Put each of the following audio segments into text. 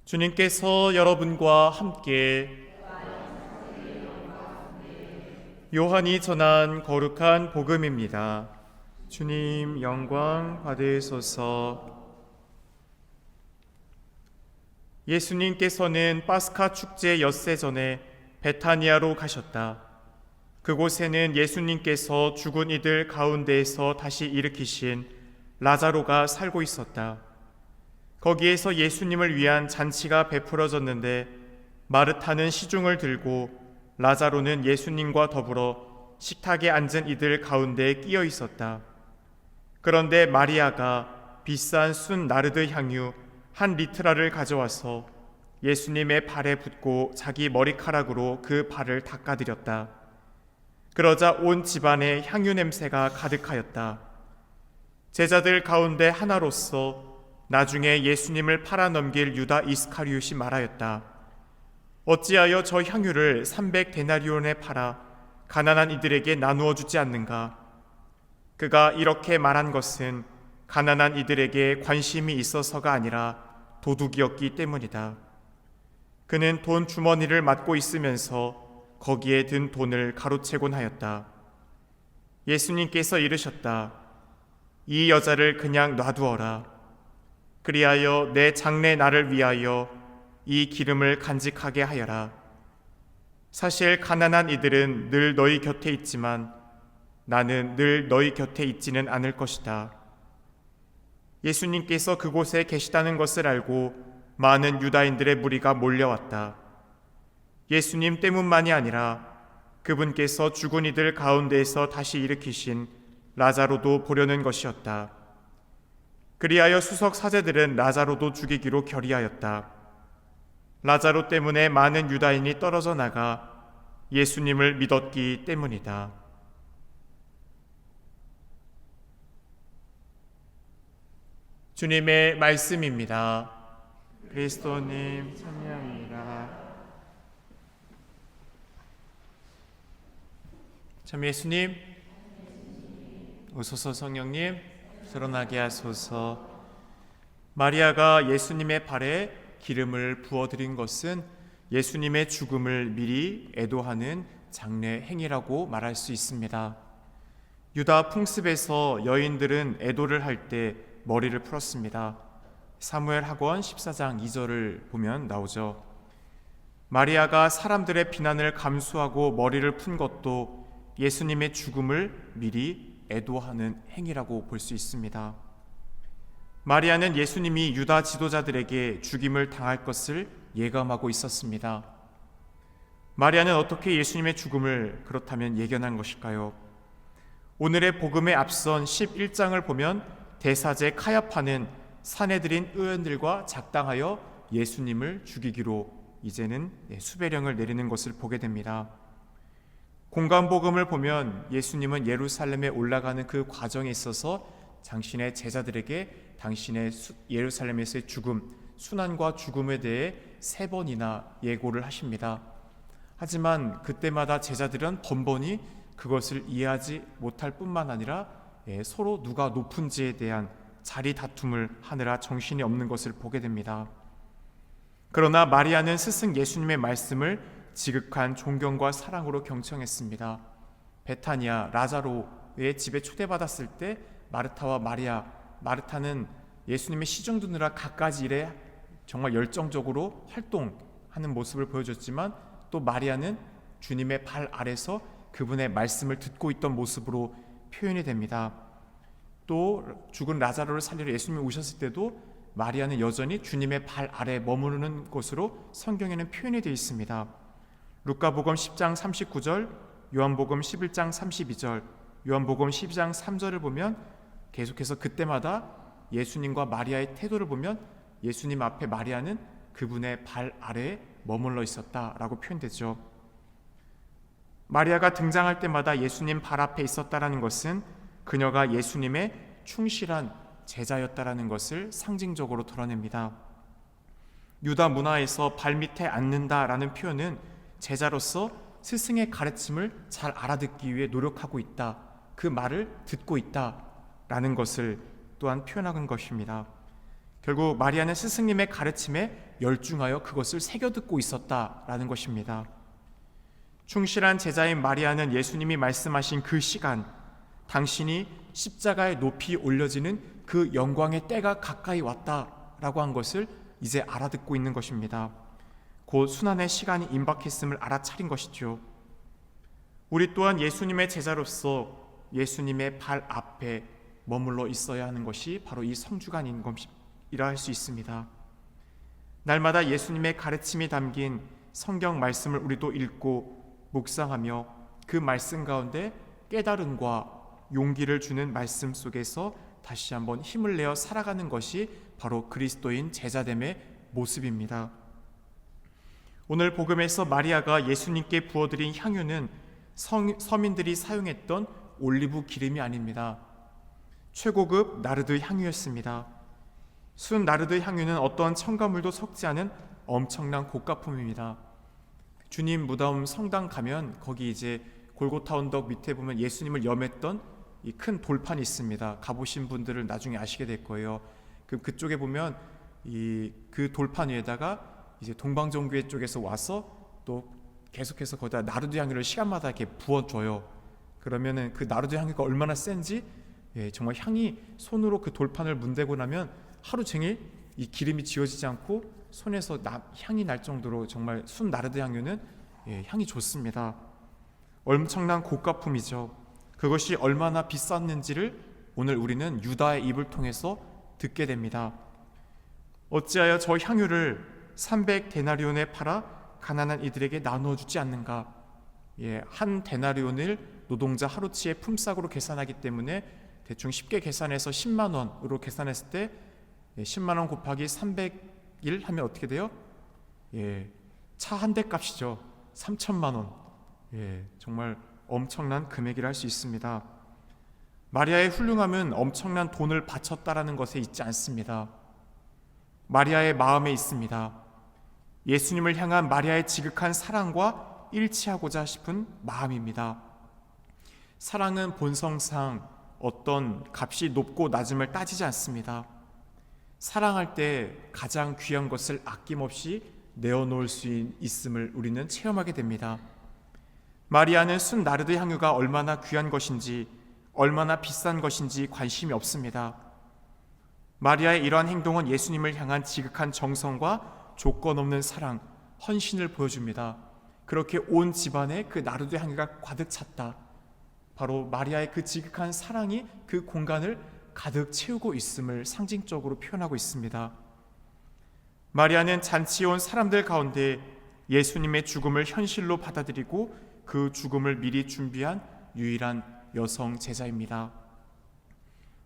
주님께서 여러분과 함께 요한이 전한 거룩한 복음입니다. 주님 영광 받으소서. 예수님께서는 파스카 축제 엿새 전에 베타니아로 가셨다. 그곳에는 예수님께서 죽은 이들 가운데에서 다시 일으키신 라자로가 살고 있었다. 거기에서 예수님을 위한 잔치가 베풀어졌는데 마르타는 시중을 들고 라자로는 예수님과 더불어 식탁에 앉은 이들 가운데 끼어 있었다. 그런데 마리아가 비싼 순 나르드 향유 1리트라를 가져와서 예수님의 발에 붓고 자기 머리카락으로 그 발을 닦아드렸다. 그러자 온 집안에 향유 냄새가 가득하였다. 제자들 가운데 하나로서 나중에 예수님을 팔아넘길 유다 이스카리옷이 말하였다. 어찌하여 저 향유를 300데나리온에 팔아 가난한 이들에게 나누어 주지 않는가? 그가 이렇게 말한 것은 가난한 이들에게 관심이 있어서가 아니라 도둑이었기 때문이다. 그는 돈 주머니를 맡고 있으면서 거기에 든 돈을 가로채곤 하였다. 예수님께서 이르셨다. 이 여자를 그냥 놔두어라. 그리하여 내 장래 날을 위하여 이 기름을 간직하게 하여라. 사실 가난한 이들은 늘 너희 곁에 있지만 나는 늘 너희 곁에 있지는 않을 것이다. 예수님께서 그곳에 계시다는 것을 알고 많은 유다인들의 무리가 몰려왔다. 예수님 때문만이 아니라 그분께서 죽은 이들 가운데에서 다시 일으키신 라자로도 보려는 것이었다. 그리하여 수석 사제들은 라자로도 죽이기로 결의하였다. 라자로 때문에 많은 유다인이 떨어져 나가 예수님을 믿었기 때문이다. 주님의 말씀입니다. 그리스도님 찬양합니다. 참 예수님, 오소서 성령님, 드러나게 하소서. 마리아가 예수님의 발에 기름을 부어드린 것은 예수님의 죽음을 미리 애도하는 장례 행위라고 말할 수 있습니다. 유다 풍습에서 여인들은 애도를 할 때 머리를 풀었습니다. 사무엘하권 14장 2절을 보면 나오죠. 마리아가 사람들의 비난을 감수하고 머리를 푼 것도 예수님의 죽음을 미리 애도하는 행위라고 볼 수 있습니다. 마리아는 예수님이 유다 지도자들에게 죽임을 당할 것을 예감하고 있었습니다. 마리아는 어떻게 예수님의 죽음을 그렇다면 예견한 것일까요? 오늘의 복음에 앞선 11장을 보면 대사제 카야파는 사내들인 의원들과 작당하여 예수님을 죽이기로 이제는 수배령을 내리는 것을 보게 됩니다. 공간복음을 보면 예수님은 예루살렘에 올라가는 그 과정에 있어서 당신의 제자들에게 당신의 예루살렘에서의 죽음, 순환과 죽음에 대해 3번이나 예고를 하십니다. 하지만 그때마다 제자들은 번번이 그것을 이해하지 못할 뿐만 아니라 서로 누가 높은지에 대한 자리 다툼을 하느라 정신이 없는 것을 보게 됩니다. 그러나 마리아는 스승 예수님의 말씀을 지극한 존경과 사랑으로 경청했습니다. 베타니아 라자로의 집에 초대받았을 때 마르타와 마리아, 마르타는 예수님의 시중 듣느라 갖가지 일에 정말 열정적으로 활동하는 모습을 보여줬지만 또 마리아는 주님의 발 아래서 그분의 말씀을 듣고 있던 모습으로 표현이 됩니다. 또 죽은 라자로를 살리러 예수님이 오셨을 때도 마리아는 여전히 주님의 발 아래 머무르는 것으로 성경에는 표현이 되어 있습니다. 루카복음 10장 39절, 요한복음 11장 32절, 요한복음 12장 3절을 보면 계속해서 그때마다 예수님과 마리아의 태도를 보면 예수님 앞에 마리아는 그분의 발 아래에 머물러 있었다라고 표현되죠. 마리아가 등장할 때마다 예수님 발 앞에 있었다라는 것은 그녀가 예수님의 충실한 제자였다라는 것을 상징적으로 드러냅니다. 유다 문화에서 발밑에 앉는다라는 표현은 제자로서 스승의 가르침을 잘 알아듣기 위해 노력하고 있다, 그 말을 듣고 있다라는 것을 또한 표현하는 것입니다. 결국 마리아는 스승님의 가르침에 열중하여 그것을 새겨듣고 있었다라는 것입니다. 충실한 제자인 마리아는 예수님이 말씀하신 그 시간, 당신이 십자가에 높이 올려지는 그 영광의 때가 가까이 왔다라고 한 것을 이제 알아듣고 있는 것입니다. 곧 순환의 시간이 임박했음을 알아차린 것이죠. 우리 또한 예수님의 제자로서 예수님의 발 앞에 머물러 있어야 하는 것이 바로 이 성주간인 것이라 할 수 있습니다. 날마다 예수님의 가르침이 담긴 성경 말씀을 우리도 읽고 묵상하며 그 말씀 가운데 깨달음과 용기를 주는 말씀 속에서 다시 한번 힘을 내어 살아가는 것이 바로 그리스도인 제자됨의 모습입니다. 오늘 복음에서 마리아가 예수님께 부어드린 향유는 서민들이 사용했던 올리브 기름이 아닙니다. 최고급 나르드 향유였습니다. 순 나르드 향유는 어떠한 첨가물도 섞지 않은 엄청난 고가품입니다. 주님 무덤 성당 가면 거기 이제 골고타 언덕 밑에 보면 예수님을 염했던 이 큰 돌판이 있습니다. 가보신 분들은 나중에 아시게 될 거예요. 그쪽에 보면 그 돌판 위에다가 이제 동방정교회 쪽에서 와서 또 계속해서 거기다 나르드 향유를 시간마다 이렇게 부어줘요. 그러면은 그 나르드 향유가 얼마나 센지 정말 향이 손으로 그 돌판을 문대고 나면 하루 종일 이 기름이 지워지지 않고 손에서 향이 날 정도로 정말 순 나르드 향유는 향이 좋습니다. 엄청난 고가품이죠. 그것이 얼마나 비쌌는지를 오늘 우리는 유다의 입을 통해서 듣게 됩니다. 어찌하여 저 향유를 300데나리온에 팔아 가난한 이들에게 나누어 주지 않는가? 한 데나리온을 노동자 하루치의 품삯으로 계산하기 때문에 대충 쉽게 계산해서 10만 원으로 계산했을 때 10만 원 곱하기 300일 하면 어떻게 돼요? 차 한 대 값이죠. 3천만 원. 정말 엄청난 금액이라 할 수 있습니다. 마리아의 훌륭함은 엄청난 돈을 바쳤다라는 것에 있지 않습니다. 마리아의 마음에 있습니다. 예수님을 향한 마리아의 지극한 사랑과 일치하고자 싶은 마음입니다. 사랑은 본성상 어떤 값이 높고 낮음을 따지지 않습니다. 사랑할 때 가장 귀한 것을 아낌없이 내어놓을 수 있음을 우리는 체험하게 됩니다. 마리아는 순 나르드 향유가 얼마나 귀한 것인지, 얼마나 비싼 것인지 관심이 없습니다. 마리아의 이러한 행동은 예수님을 향한 지극한 정성과 조건 없는 사랑, 헌신을 보여줍니다. 그렇게 온 집안에 그 나르드 향유가 가득 찼다. 바로 마리아의 그 지극한 사랑이 그 공간을 가득 채우고 있음을 상징적으로 표현하고 있습니다. 마리아는 잔치에 온 사람들 가운데 예수님의 죽음을 현실로 받아들이고 그 죽음을 미리 준비한 유일한 여성 제자입니다.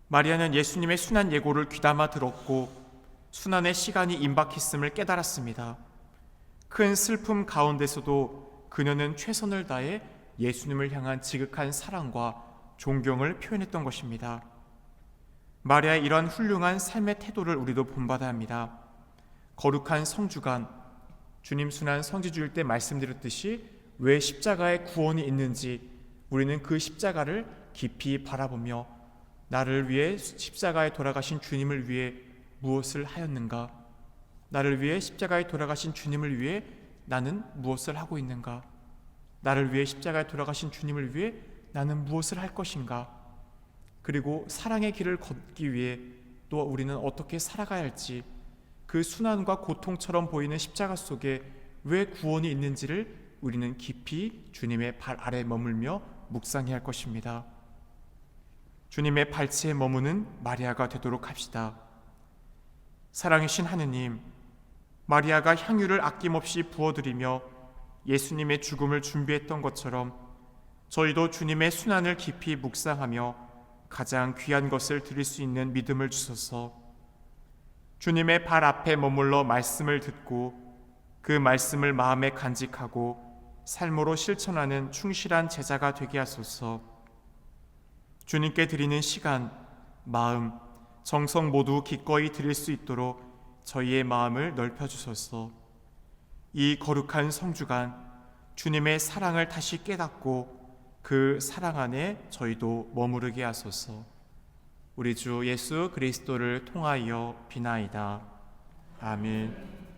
마리아는 예수님의 순환 예고를 귀담아 들었고 순환의 시간이 임박했음을 깨달았습니다. 큰 슬픔 가운데서도 그녀는 최선을 다해 예수님을 향한 지극한 사랑과 존경을 표현했던 것입니다. 마리아의 이러한 훌륭한 삶의 태도를 우리도 본받아야 합니다. 거룩한 성주간, 주님 순환 성지주일 때 말씀드렸듯이 왜 십자가에 구원이 있는지 우리는 그 십자가를 깊이 바라보며 나를 위해 십자가에 돌아가신 주님을 위해 무엇을 하였는가? 나를 위해 십자가에 돌아가신 주님을 위해 나는 무엇을 하고 있는가? 나를 위해 십자가에 돌아가신 주님을 위해 나는 무엇을 할 것인가? 그리고 사랑의 길을 걷기 위해 또 우리는 어떻게 살아가야 할지, 그 순환과 고통처럼 보이는 십자가 속에 왜 구원이 있는지를 우리는 깊이 주님의 발 아래 머물며 묵상해야 할 것입니다. 주님의 발치에 머무는 마리아가 되도록 합시다. 사랑이신 하느님, 마리아가 향유를 아낌없이 부어드리며 예수님의 죽음을 준비했던 것처럼 저희도 주님의 순환을 깊이 묵상하며 가장 귀한 것을 드릴 수 있는 믿음을 주소서. 주님의 발 앞에 머물러 말씀을 듣고 그 말씀을 마음에 간직하고 삶으로 실천하는 충실한 제자가 되게 하소서. 주님께 드리는 시간, 마음, 정성 모두 기꺼이 드릴 수 있도록 저희의 마음을 넓혀주소서. 이 거룩한 성주간 주님의 사랑을 다시 깨닫고 그 사랑 안에 저희도 머무르게 하소서. 우리 주 예수 그리스도를 통하여 비나이다. 아멘.